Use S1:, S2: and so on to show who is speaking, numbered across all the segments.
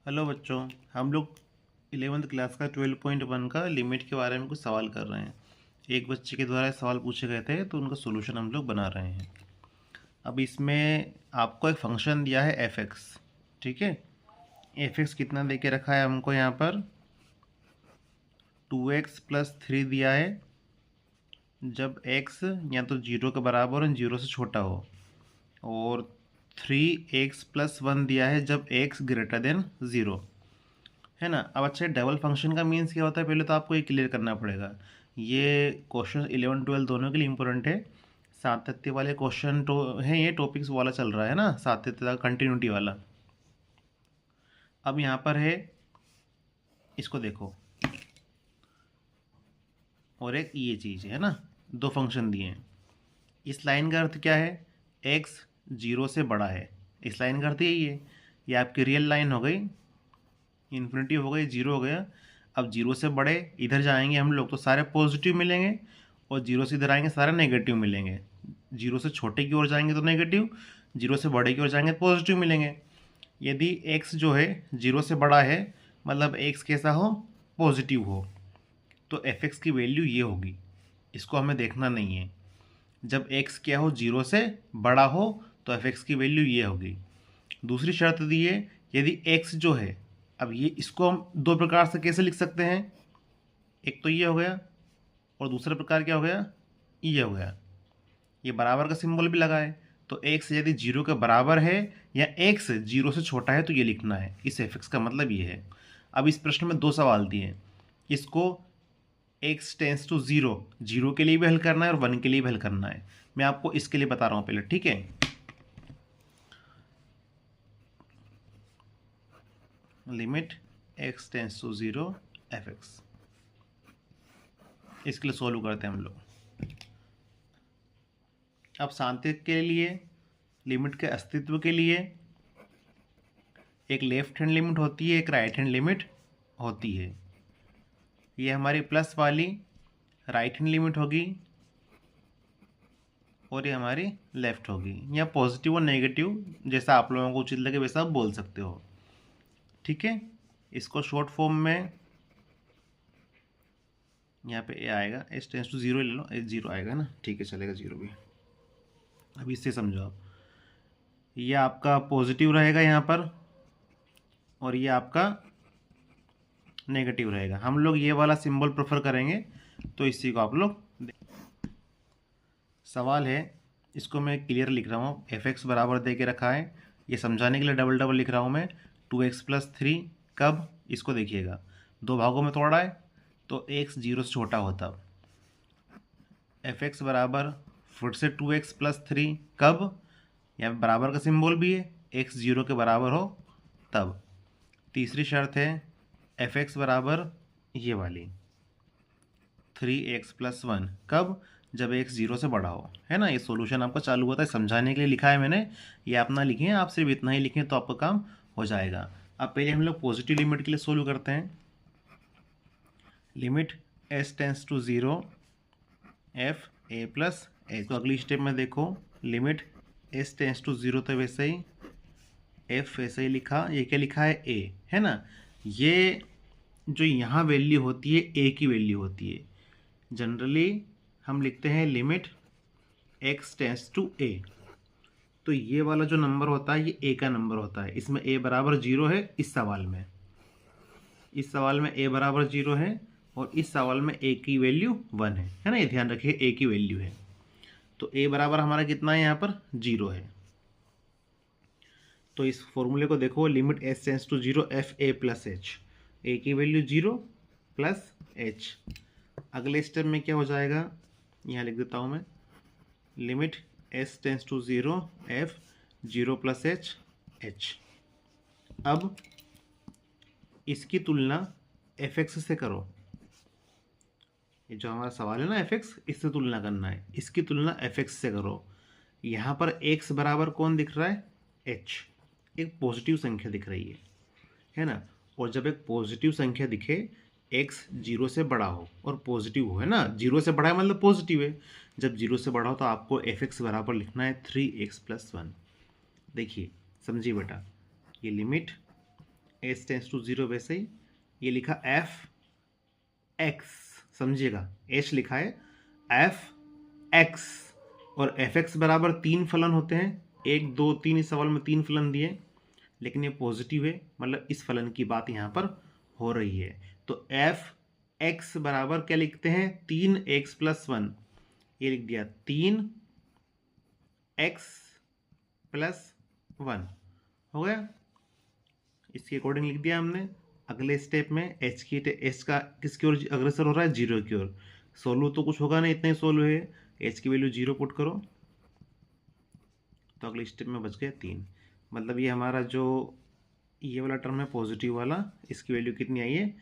S1: Hello बच्चों। हम लोग 11th क्लास का 12.1 का लिमिट के बारे में कुछ सवाल कर रहे हैं। एक बच्चे के द्वारा सवाल पूछे गए थे तो उनका सॉल्यूशन हम लोग बना रहे हैं। अब इसमें आपको एक फंक्शन दिया है एफ एक्स। ठीक है, एफ एक्स कितना दे के रखा है हमको यहाँ पर 2x+3 दिया है जब x या तो 0 के बराबर और 0 से छोटा हो, और 3x+1 दिया है जब x ग्रेटर देन 0 है ना। अब अच्छा, डबल फंक्शन का मीन्स क्या होता है, पहले तो आपको ये क्लियर करना पड़ेगा। ये क्वेश्चन 11 12 दोनों के लिए इंपॉर्टेंट है। सातत्य वाले क्वेश्चन तो है, ये टॉपिक्स वाला चल रहा है ना, सातत्य का कंटिन्यूटी वाला। अब यहाँ पर है, इसको देखो, और एक ये चीज़ है ना, दो फंक्शन दिए हैं। इस लाइन का अर्थ क्या है, x 0 से बड़ा है। इस लाइन का अर्थ यही है, ये आपकी रियल लाइन हो गई, इन्फिनिटी हो गई, 0 हो गया। अब 0 से बड़े इधर जाएंगे हम लोग तो सारे पॉजिटिव मिलेंगे, और 0 से इधर आएंगे सारे नेगेटिव मिलेंगे। 0 से छोटे की ओर जाएंगे तो नेगेटिव, 0 से बड़े की ओर जाएंगे तो पॉजिटिव मिलेंगे। यदि x जो है 0 से बड़ा है, मतलब x कैसा हो, पॉजिटिव हो, तो एफ एक्स की वैल्यू ये होगी। इसको हमें देखना नहीं है। जब x क्या हो, 0 से बड़ा हो, तो एफ एक्स की वैल्यू ये होगी। दूसरी शर्त दी है, यदि x जो है, अब ये इसको हम दो प्रकार से कैसे लिख सकते हैं, एक तो ये हो गया, और दूसरा प्रकार क्या हो गया, ये हो गया। ये बराबर का सिंबल भी लगा है, तो x यदि 0 के बराबर है या x 0 से छोटा है तो ये लिखना है। इस एफ एक्स का मतलब ये है। अब इस प्रश्न में दो सवाल दिए हैं, इसको x टेंस टू 0 0 के लिए भी हल करना है और 1 के लिए भी हल करना है। मैं आपको इसके लिए बता रहा हूँ पहले, ठीक है। Limit x tends to 0 F X, इसके लिए सोल्व करते हैं हम लोग। अब सांख्यिक के लिए, लिमिट के अस्तित्व के लिए एक लेफ्ट हैंड लिमिट होती है, एक राइट हैंड लिमिट होती है। ये हमारी प्लस वाली राइट हैंड लिमिट होगी, और ये हमारी लेफ्ट होगी, या पॉजिटिव और नेगेटिव जैसा आप लोगों को उचित लगे वैसा आप बोल सकते हो। ठीक है, इसको शॉर्ट फॉर्म में यहाँ पे ए आएगा, एस टेंस टू 0 ले लो, एस 0 आएगा ना, ठीक है, चलेगा 0 भी। अब इससे समझो आप, ये आपका पॉजिटिव रहेगा यहाँ पर, और ये आपका नेगेटिव रहेगा। हम लोग ये वाला सिंबल प्रेफर करेंगे, तो इसी को आप लोग सवाल है, इसको मैं क्लियर लिख रहा हूँ। एफ एक्स बराबर दे के रखा है, ये समझाने के लिए डबल डबल लिख रहा हूँ मैं। 2x+3 कब, इसको देखिएगा, दो भागों में तोड़ा है तो x 0 से छोटा हो तब। एफ एक्स बराबर फिर से 2x+3 कब, यहाँ पे बराबर का सिंबल भी है, x 0 के बराबर हो तब। तीसरी शर्त है एफ एक्स बराबर ये वाली 3x+1 कब, जब x 0 से बड़ा हो, है ना। ये सॉल्यूशन आपका चालू होता है, समझाने के लिए लिखा है मैंने, ये आप ना लिखें, आप सिर्फ इतना ही लिखें तो आपका काम हो जाएगा। अब पहले हम लोग पॉजिटिव लिमिट के लिए सोल्व करते हैं। Limit s tends to 0 F A plus H. तो अगली स्टेप में देखो, लिमिट s टेंस टू 0 तो वैसे ही, f वैसे ही लिखा, ये क्या लिखा है, a, है ना। ये जो यहाँ वैल्यू होती है a की वैल्यू होती है। जनरली हम लिखते हैं limit x tends to a, तो ये वाला जो नंबर होता है ये a का नंबर होता है। इसमें a बराबर 0 है, इस सवाल में, इस सवाल में a बराबर 0 है, और इस सवाल में a की वैल्यू 1 है ना। ये ध्यान रखिए a की वैल्यू है, तो a बराबर हमारा कितना है यहाँ पर, 0 है। तो इस फॉर्मूले को देखो, limit s tends to 0 F A plus H, A की वैल्यू 0 प्लस एच। अगले स्टेप में क्या हो जाएगा, यहाँ लिख देता हूँ मैं, limit s tends to 0 F 0 plus H H. अब इसकी तुलना एफ एक्स से करो, ये जो हमारा सवाल है ना एफ एक्स, इससे तुलना करना है, इसकी तुलना एफ एक्स से करो। यहाँ पर x बराबर कौन दिख रहा है, h, एक पॉजिटिव संख्या दिख रही है ना। और जब एक पॉजिटिव संख्या दिखे, x 0 से बड़ा हो और पॉजिटिव हो, है ना, 0 से बड़ा है मतलब पॉजिटिव है, जब 0 से बड़ा हो तो आपको एफ एक्स बराबर लिखना है 3x+1। देखिए समझिए बेटा, ये limit H tends to zero, वैसे ही ये लिखा एफ एक्स, समझिएगा एच लिखा है एफ एक्स, और एफ एक्स बराबर 3 फलन होते हैं, 1 2 3, इस सवाल में 3 फलन दिए, लेकिन ये पॉजिटिव है, मतलब इस फलन की बात यहाँ पर हो रही है। तो एफ एक्स बराबर क्या लिखते हैं, 3x+1, ये लिख दिया 3x+1 हो गया, इसके अकॉर्डिंग लिख दिया हमने। अगले स्टेप में एच का किसकी ओर अग्रसर हो रहा है, जीरो की ओर। सोल्व तो कुछ होगा नहीं, इतना ही सोल्व है, एच की वैल्यू 0 पुट करो, तो अगले स्टेप में बच गया 3। मतलब ये हमारा जो ये वाला टर्म है पॉजिटिव वाला, इसकी वैल्यू कितनी आई है,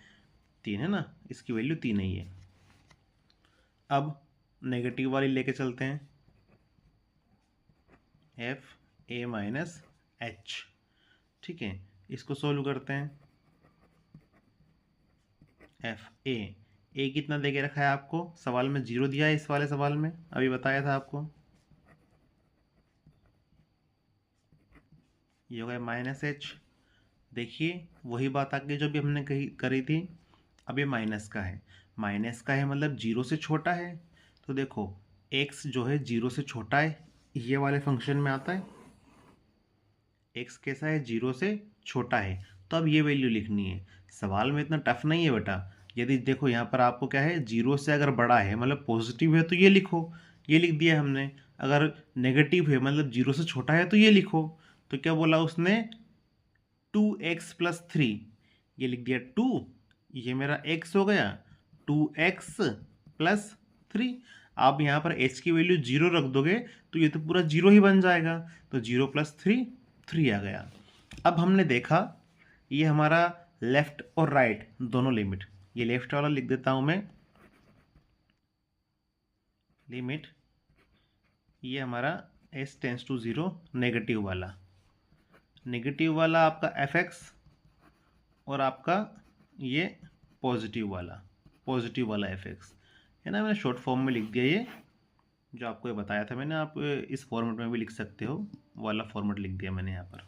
S1: 3 है ना, इसकी वैल्यू 3 आई है। अब नेगेटिव वाली लेके चलते हैं, एफ ए माइनस एच, ठीक है, इसको सोल्व करते हैं। एफ ए कितना दे के रखा है आपको, सवाल में 0 दिया है, इस वाले सवाल में अभी बताया था आपको, ये हो गया माइनस एच। देखिए वही बात आगे जो भी हमने करी थी, अब ये माइनस का है, माइनस का है मतलब 0 से छोटा है, तो देखो x जो है 0 से छोटा है, ये वाले फंक्शन में आता है, x कैसा है, 0 से छोटा है, तो अब ये वैल्यू लिखनी है। सवाल में इतना टफ नहीं है बेटा, यदि देखो यहाँ पर आपको क्या है, 0 से अगर बड़ा है मतलब पॉजिटिव है तो ये लिखो, ये लिख दिया हमने। अगर नेगेटिव है मतलब 0 से छोटा है तो ये लिखो। तो क्या बोला उसने, 2x+3, ये लिख दिया 2, ये मेरा x हो गया, 2x+3। आप यहाँ पर h की वैल्यू 0 रख दोगे तो ये तो पूरा 0 ही बन जाएगा, तो 0+3 3 आ गया। अब हमने देखा ये हमारा लेफ्ट और राइट दोनों लिमिट, ये लेफ्ट वाला लिख देता हूँ मैं, लिमिट ये हमारा s टेंस टू 0 नेगेटिव वाला आपका fx, और आपका ये पॉजिटिव वाला fx है ना, मैंने शॉर्ट फॉर्म में लिख दिया ये, जो आपको ये बताया था मैंने, आप इस फॉर्मेट में भी लिख सकते हो, वाला फॉर्मेट लिख दिया मैंने यहाँ पर।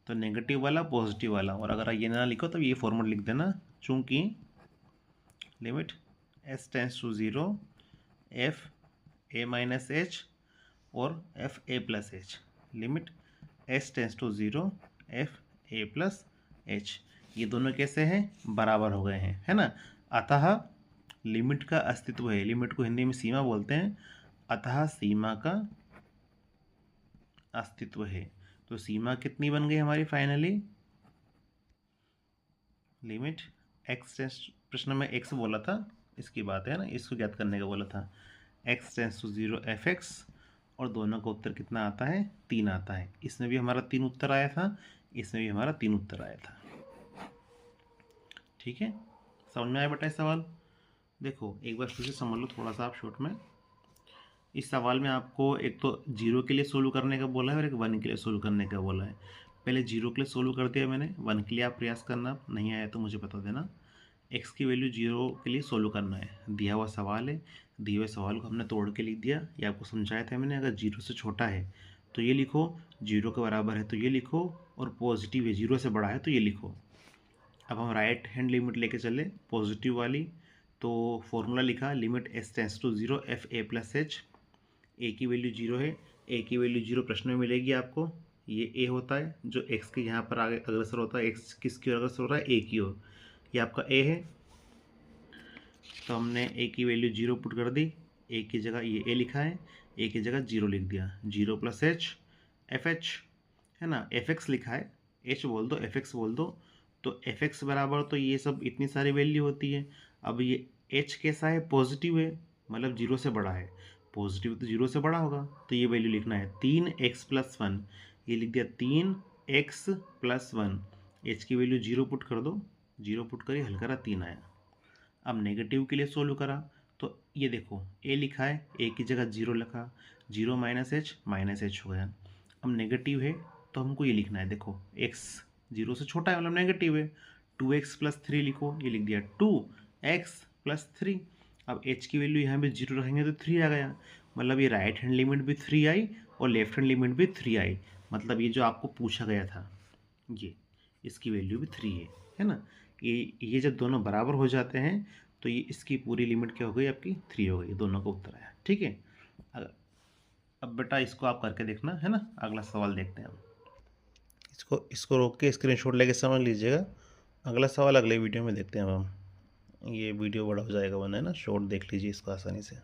S1: तो नेगेटिव वाला पॉजिटिव वाला, और अगर ये ना लिखो तो ये फॉर्मेट लिख देना, चूँकि limit s tends to 0 F A minus H और F A plus H, limit s tends to 0 F A plus H, ये दोनों कैसे हैं, बराबर हो गए हैं, है ना। अतः लिमिट का अस्तित्व है, लिमिट को हिंदी में सीमा बोलते हैं, अतः सीमा का अस्तित्व है। तो सीमा कितनी बन गई हमारी फाइनली, लिमिट x टेंस, प्रश्न में x बोला था, इसकी बात है ना, इसको ज्ञात करने का बोला था, x टेंस टू 0 fx, और दोनों का उत्तर कितना आता है, 3 आता है। इसमें भी हमारा 3 उत्तर आया था, इसमें भी हमारा 3 उत्तर आया था, ठीक है। समझ में आया बेटा इस सवाल। देखो एक बार फिर से समझ लो थोड़ा सा आप शॉर्ट में, इस सवाल में आपको एक तो 0 के लिए सोल्व करने का बोला है और एक 1 के लिए सोल्व करने का बोला है। पहले 0 के लिए सोल्व कर दिया मैंने, 1 के लिए आप प्रयास करना, नहीं आया तो मुझे बता देना। x की वैल्यू 0 के लिए सोल्व करना है, दिया हुआ सवाल है, दिए हुए सवाल को हमने तोड़ के लिख दिया, ये आपको समझाया था मैंने। अगर 0 से छोटा है तो ये लिखो, 0 के बराबर है तो ये लिखो, और पॉजिटिव है 0 से बड़ा है तो ये लिखो। अब हम राइट हैंड लिमिट लेके चले पॉजिटिव वाली, तो फॉर्मूला लिखा, limit s tends to 0 F A plus H, A की वैल्यू 0 है, ए की वैल्यू 0 प्रश्न में मिलेगी आपको, ये a होता है जो x के यहाँ पर आगे अग्रसर होता है, x किसकी ओर अग्रसर हो रहा है, a की ओर, ये आपका a है। तो हमने a की वैल्यू 0 पुट कर दी, a की जगह ये a लिखा है, a की जगह 0 लिख दिया, 0+h fh है ना, fx लिखा है, h बोल दो fx बोल दो, तो fx बराबर तो ये सब इतनी सारी वैल्यू होती है। अब ये h कैसा है, पॉजिटिव है, मतलब 0 से बड़ा है, पॉजिटिव तो 0 से बड़ा होगा, तो ये वैल्यू लिखना है 3x+1, ये लिख दिया 3x+1, h की वैल्यू 0 पुट कर दो, 0 पुट करिए, हल करा 3 आया। अब नेगेटिव के लिए सोल्व करा तो ये देखो a लिखा है, a की जगह 0 लिखा, 0 माइनस h हो गया। अब नेगेटिव है तो हमको ये लिखना है, देखो x 0 से छोटा है मतलब नेगेटिव है, 2x+3 लिखो, ये लिख दिया 2x+3। अब h की वैल्यू यहाँ पे 0 रखेंगे तो 3 आ गया, मतलब ये राइट हैंड लिमिट भी 3 आई और लेफ्ट हैंड लिमिट भी 3 आई, मतलब ये जो आपको पूछा गया था ये इसकी वैल्यू भी 3 है ना। ये जब दोनों बराबर हो जाते हैं तो ये इसकी पूरी लिमिट क्या हो गई आपकी 3 हो गई, दोनों का उत्तर आया। ठीक है, अब बेटा इसको आप करके देखना है ना। अगला सवाल देखते हैं हम। इसको रोक के स्क्रीनशॉट लेके समझ लीजिएगा। अगला सवाल अगले वीडियो में देखते हैं अब हम। ये वीडियो बड़ा हो जाएगा वरना, है ना। शॉर्ट देख लीजिए इसको आसानी से।